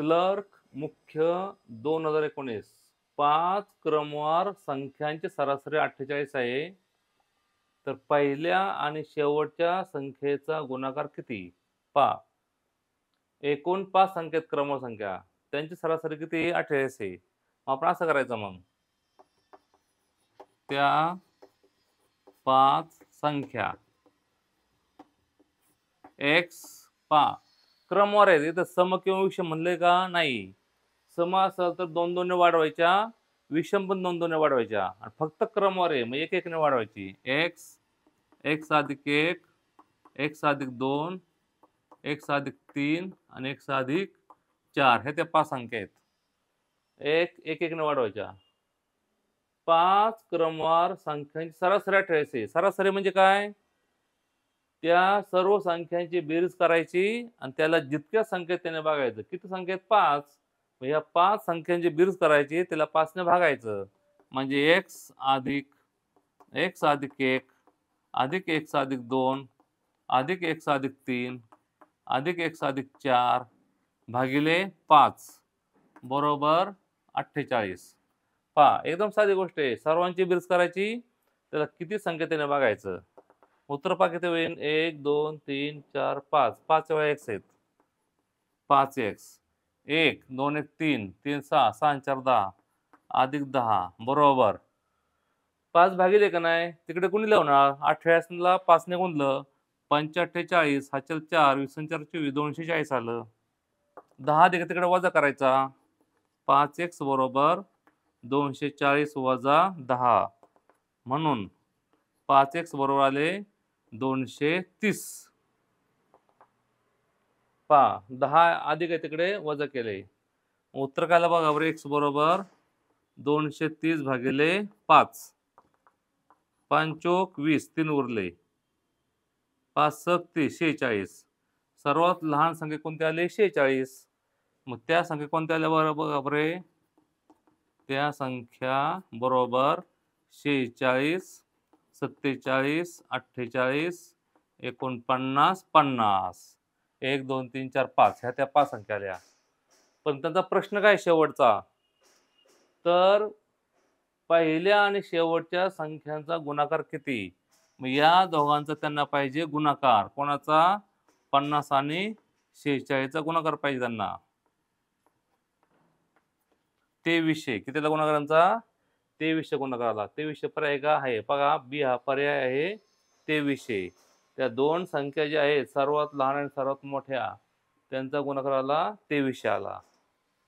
Clerk मुख्य 2019 5 क्रमवार संख्यांची सरासरी 48 आहे. तर पहिल्या आणि शेवटच्या संख्येचा गुणाकार किती? पहा. एकूण 5 संख्येत क्रमवार संख्या. त्यांची सरासरी किती? 48 आहे. आपण असं करायचं मग. त्या 5 संख्या एक्स पहा क्रमवार आहेत. इथं सम किंवा विषम म्हणले का? नाही. सम असेल तर 2-2 ने वाढवायच्या, विषम पण 2-2 ने वाढवायच्या आणि फक्त क्रमवार आहे मग 1-1 ने वाढवायची. x अधिक 1, x अधिक 2, x अधिक 3 आणि x अधिक 4 हे त्या 5 संख्या आहेत. 1-1 ने वाढवायच्या. 5 क्रमवार संख्यांची सरासरी 48 आहे. सरासरी म्हणजे काय? त्या सर्व संख्यांची बेरीज करायची आणि त्याला जितक्या संख्येत त्याने भागायचं. किती संख्येत? 5. मग या 5 संख्यांची बेरीज करायची, त्याला 5 ने भागायचं. म्हणजे x अधिक 1 अधिक x अधिक 2 अधिक x अधिक 3 अधिक x अधिक 4 भागिले 5 बरोबर 48. पहा एकदम साधी गोष्ट आहे. सर्वांची बेरीज करायची, त्याला किती संख्या त्याने भागायचं. उत्तर पहा किती होईल? 1 2 3 4 5 5 वेळा x आहेत. 5x 1 2 1 3 3 6 6 4 10 अधिक 10 बरोबर 5 भागिले का नाही? तिकडे कुणी लावणार? 48 ला 5 ने गुणलं 45 हा चल 4 20 4 24 240 आलं. 10 तिकडे वजा करायचा. 5x बरोबर 240 वजा 10 म्हणून 5x बरोबर आले 230. पहा 10 अधिक आहे तिकडे वजा केले. उत्तर काय आलं बघा बरं. x बरोबर 230 भागिले 5. 5 चोक 20 3 उरले. 5 सक 30 46. सर्वात लहान संख्या कोणती आली? 46. मग त्या संख्या कोणत्या आल्या बरं बघा बरे. त्या संख्या बरोबर 46 47 48 49 50 1 2 3 4 5 ह्या त्या 5 संख्या आल्या. पण त्यांचा प्रश्न काय शेवटचा? तर पहिल्या आणि शेवटच्या संख्यांचा गुणाकार किती? मग या दोघांचा त्यांना पाहिजे गुणाकार. कोणाचा? 50 आणि 46 चा गुणाकार पाहिजे त्यांना. 2300 कितीला गुणाकार त्यांचा? 2300 गुणाकार आला. 2300 पर्याय का आहे? बघा बी हा पर्याय आहे 2300. त्या दोन संख्या ज्या आहेत सर्वात लहान आणि सर्वात मोठ्या त्यांचा गुणाकार आला 2300 आला.